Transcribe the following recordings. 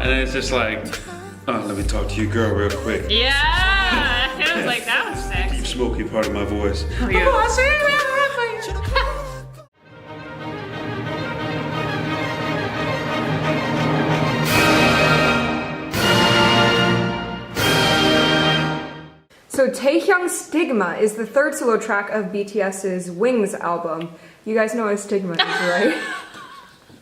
And then it's just like, oh, let me talk to your girl real quick. Yeah, it was like, that was sexy. Deep smoky part of my voice. Oh, yeah. So Taehyung's Stigma is the third solo track of BTS's Wings album. You guys know what Stigma is, right?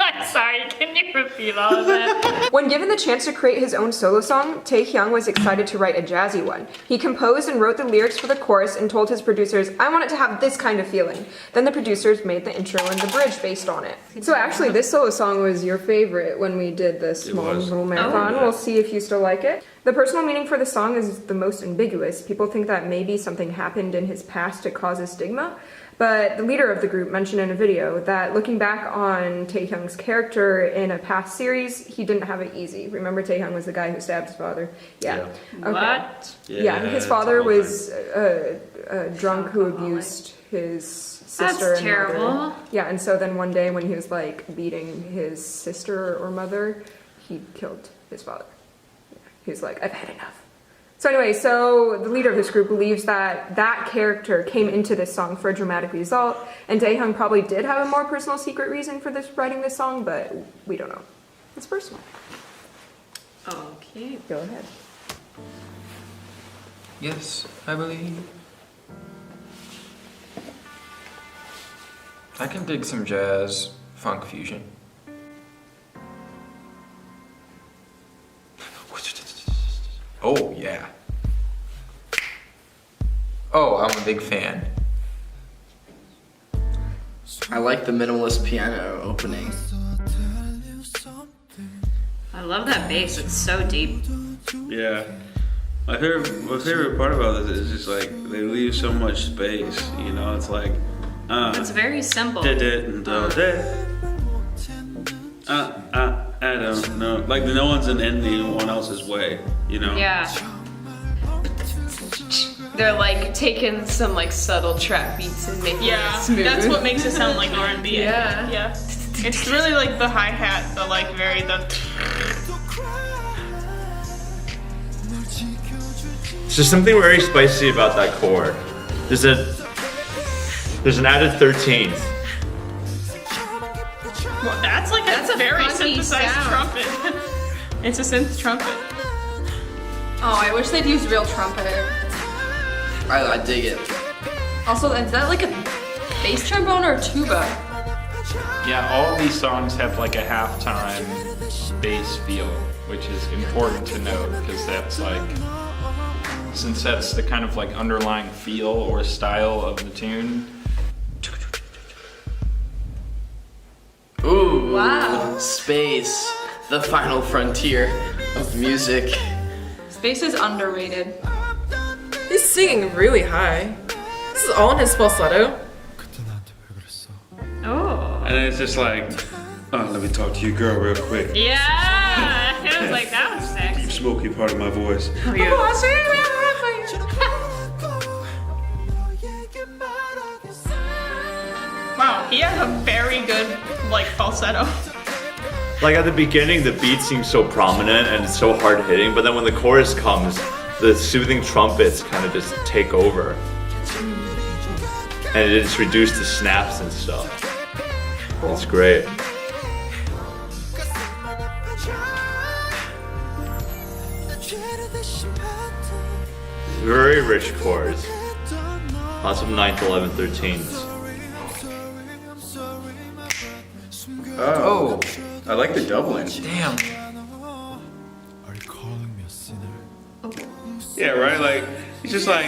I'm sorry, can you repeat all of that? When given the chance to create his own solo song, Taehyung was excited to write a jazzy one. He composed and wrote the lyrics for the chorus and told his producers, I want it to have this kind of feeling. Then the producers made the intro and the bridge based on it. So actually, this solo song was your favorite when we did this small little marathon. We'll see if you still like it. The personal meaning for the song is the most ambiguous. People think that maybe something happened in his past to cause a stigma. But the leader of the group mentioned in a video that looking back on Taehyung's character in a past series, he didn't have it easy. Remember Taehyung was the guy who stabbed his father? Yeah. Okay. What? Yeah, his father was a drunk who abused his sister That's and terrible. mother. Yeah, and so then one day when he was like beating his sister or mother, he killed his father. He was like, I've had enough. So anyway, so the leader of this group believes that that character came into this song for a dramatic result, and Taehyung probably did have a more personal secret reason for writing this song, but we don't know. It's personal. Okay. Go ahead. Yes, I believe. I can dig some jazz, funk fusion. Oh, yeah. Oh, I'm a big fan. I like the minimalist piano opening. I love that bass, it's so deep. Yeah. My favorite part about this is just like, they leave so much space, you know, it's like, It's very simple. I don't know. Like, no one's in anyone else's way, you know? Yeah. They're like taking some like subtle trap beats and making it smooth. That's what makes it sound like R&B. Yeah. Yeah. It's really like the hi-hat, the like very There's something very spicy about that chord. There's an added 13th. Well, that's a very funky synthesized sound. trumpet. It's a synth trumpet. Oh, I wish they'd use real trumpet. I dig it. Also, is that like a bass trombone or a tuba? Yeah, all these songs have like a halftime bass feel, which is important to note because that's like, since that's the kind of like underlying feel or style of the tune. Ooh, Wow. Space, the final frontier of music. Space is underrated. He's singing really high. This is all in his falsetto. Oh. And then it's just like, oh, let me talk to your girl real quick. Yeah, it was like, that was sexy. Deep smoky part of my voice. Oh, yeah. Wow, he has a very good like falsetto. Like at the beginning, the beat seems so prominent and it's so hard hitting, but then when the chorus comes, the soothing trumpets kind of just take over. And it's reduced to snaps and stuff. It's great. Very rich chords. Lots of 9th, 11th, 13th. Oh, I like the doubling. damn. Yeah, right? Like, it's just like,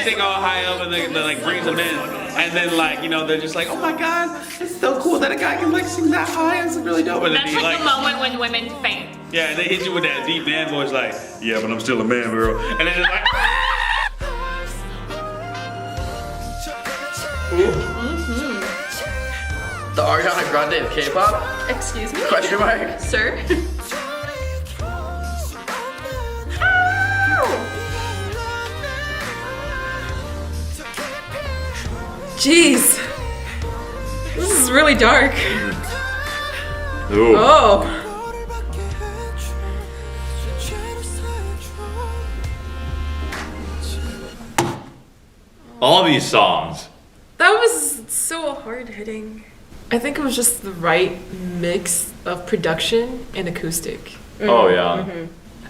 sing all high up and then like brings them in. And then like, you know, they're just like, oh my god, it's so cool that a guy can like sing that high. It's really dope. And then That's he like the moment when women faint. yeah, and they hit you with that deep man voice like, yeah, but I'm still a man, girl. And then it's like, The Ariana Grande of K-pop? Excuse me? Question mark? Sir? Jeez. This is really dark. Ooh. Oh. All these songs. That was so hard hitting. I think it was just the right mix of production and acoustic. Oh yeah.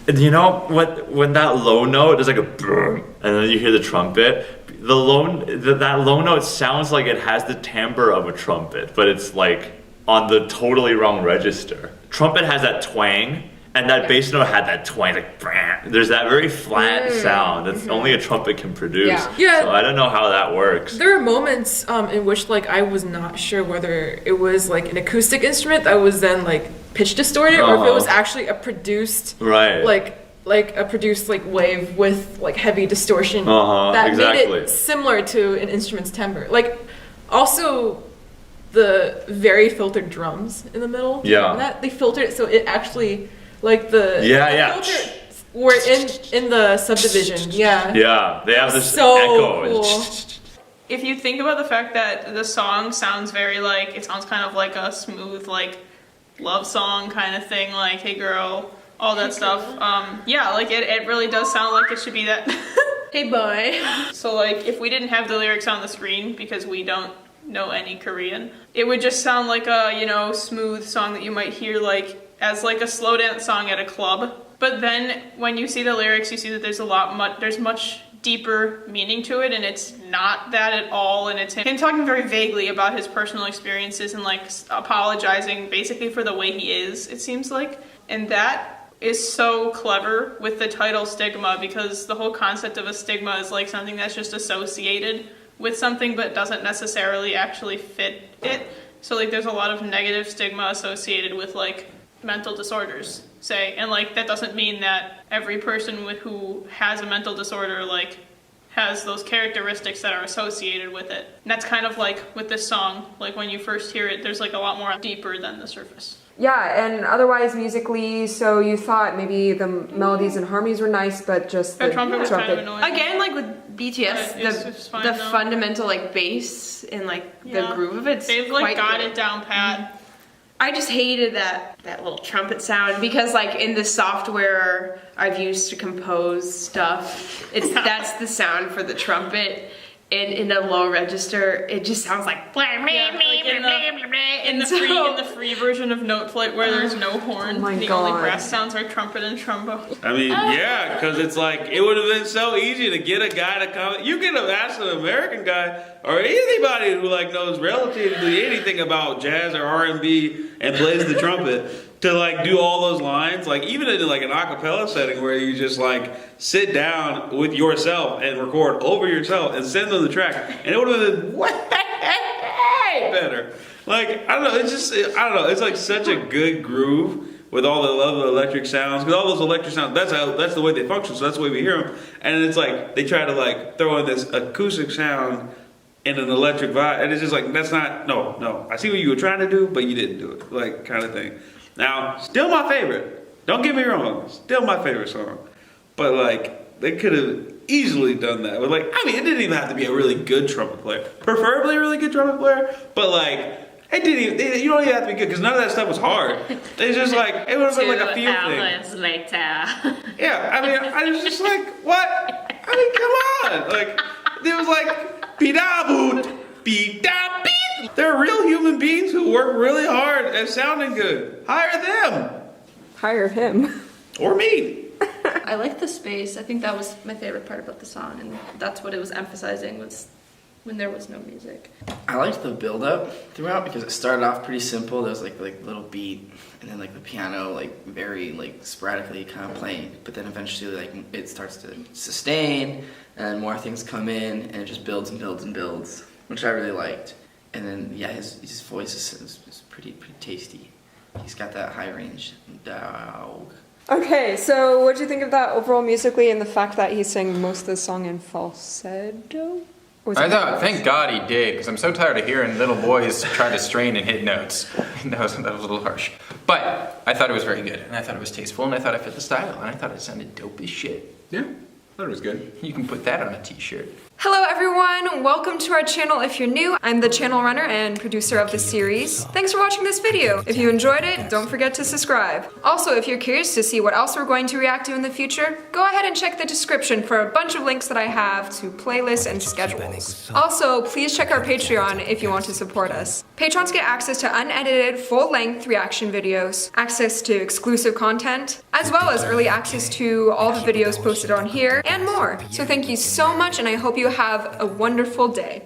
And you know what? When that low note is like a brrr, and then you hear the trumpet. That low note sounds like it has the timbre of a trumpet, but it's like on the totally wrong register. Trumpet has that twang, and that bass note had that twang. Like brrr. There's that very flat sound that only a trumpet can produce. Yeah. So I don't know how that works. There are moments in which like I was not sure whether it was like an acoustic instrument that was then like pitch distorted or if it was actually a produced like a produced like wave with like heavy distortion that made it similar to an instrument's timbre. Like also the very filtered drums in the middle. Yeah. That they filtered it so it actually like the filter were in the subdivision. Yeah. Yeah, they have this so echo. Cool. If you think about the fact that the song sounds very like, it sounds kind of like a smooth like love song kind of thing, like hey girl, all that stuff. Yeah, like it really does sound like it should be that. Hey boy. So like if we didn't have the lyrics on the screen because we don't know any Korean, it would just sound like a, you know, smooth song that you might hear like as like a slow dance song at a club. But then when you see the lyrics, you see that there's much deeper meaning to it, and it's not that at all. And it's him talking very vaguely about his personal experiences and like apologizing basically for the way he is, it seems like. And that is so clever with the title Stigma, because the whole concept of a stigma is like something that's just associated with something but doesn't necessarily actually fit it. So like there's a lot of negative stigma associated with like mental disorders, say, and like that doesn't mean that every person who has a mental disorder like has those characteristics that are associated with it. And that's kind of like with this song, like when you first hear it, there's like a lot more deeper than the surface. Yeah, and otherwise musically, so you thought maybe the melodies and harmonies were nice, but just the trumpet was kind of annoying. Again, like with BTS, it's fine, the though. Fundamental like bass and like the groove of it's They've like quite got good. it down pat. I just hated that little trumpet sound because like in the software I've used to compose stuff, that's the sound for the trumpet. And in a low register, it just sounds like in the free version of Note Flight where there's no horn, my the God. only brass sounds are trumpet and trombone. I mean, yeah, because it's like, it would have been so easy to get a guy to come. You could have asked an American guy or anybody who like knows relatively anything about jazz or R&B and plays the trumpet to like do all those lines, like even in like an a cappella setting where you just like sit down with yourself and record over yourself and send them the track, and it would have been way better. Like, I don't know, it's like such a good groove with all the electric sounds, because all those electric sounds, that's the way they function, so that's the way we hear them. And it's like they try to like throw in this acoustic sound in an electric vibe, and it's just like, that's not, no, I see what you were trying to do, but you didn't do it, like, kind of thing. Now, still my favorite, don't get me wrong, still my favorite song, but like, they could have easily done that with like, I mean, it didn't even have to be a really good trumpet player, preferably a really good trumpet player, but like, you don't even have to be good, because none of that stuff was hard. It's just like, it would have been like a feel thing. Later. Yeah, I mean, I was just like, what? I mean, come on. Like, it was like, be-da-boot, be-da-beat. They're real human beings who work really hard at sounding good. Hire them. Hire him. Or me. I like the space. I think that was my favorite part about the song, and that's what it was emphasizing, was when there was no music. I liked the build up throughout because it started off pretty simple. There was like little beat, and then like the piano like very like sporadically kind of playing, but then eventually like it starts to sustain and more things come in, and it just builds and builds and builds, which I really liked. And then yeah, his voice is pretty tasty. He's got that high range dog. Okay, so what do you think of that overall musically, and the fact that he sang most of the song in falsetto? Thank God he did, because I'm so tired of hearing little boys try to strain and hit notes. That was a little harsh. But I thought it was very good, and I thought it was tasteful, and I thought it fit the style, and I thought it sounded dope as shit. Yeah, I thought it was good. You can put that on a t-shirt. Hello everyone, welcome to our channel if you're new. I'm the channel runner and producer of the series. Thanks for watching this video. If you enjoyed it, don't forget to subscribe. Also, if you're curious to see what else we're going to react to in the future, go ahead and check the description for a bunch of links that I have to playlists and schedules. Also, please check our Patreon if you want to support us. Patrons get access to unedited, full-length reaction videos, access to exclusive content, as well as early access to all the videos posted on here, and more. So thank you so much, and I hope you have a wonderful day.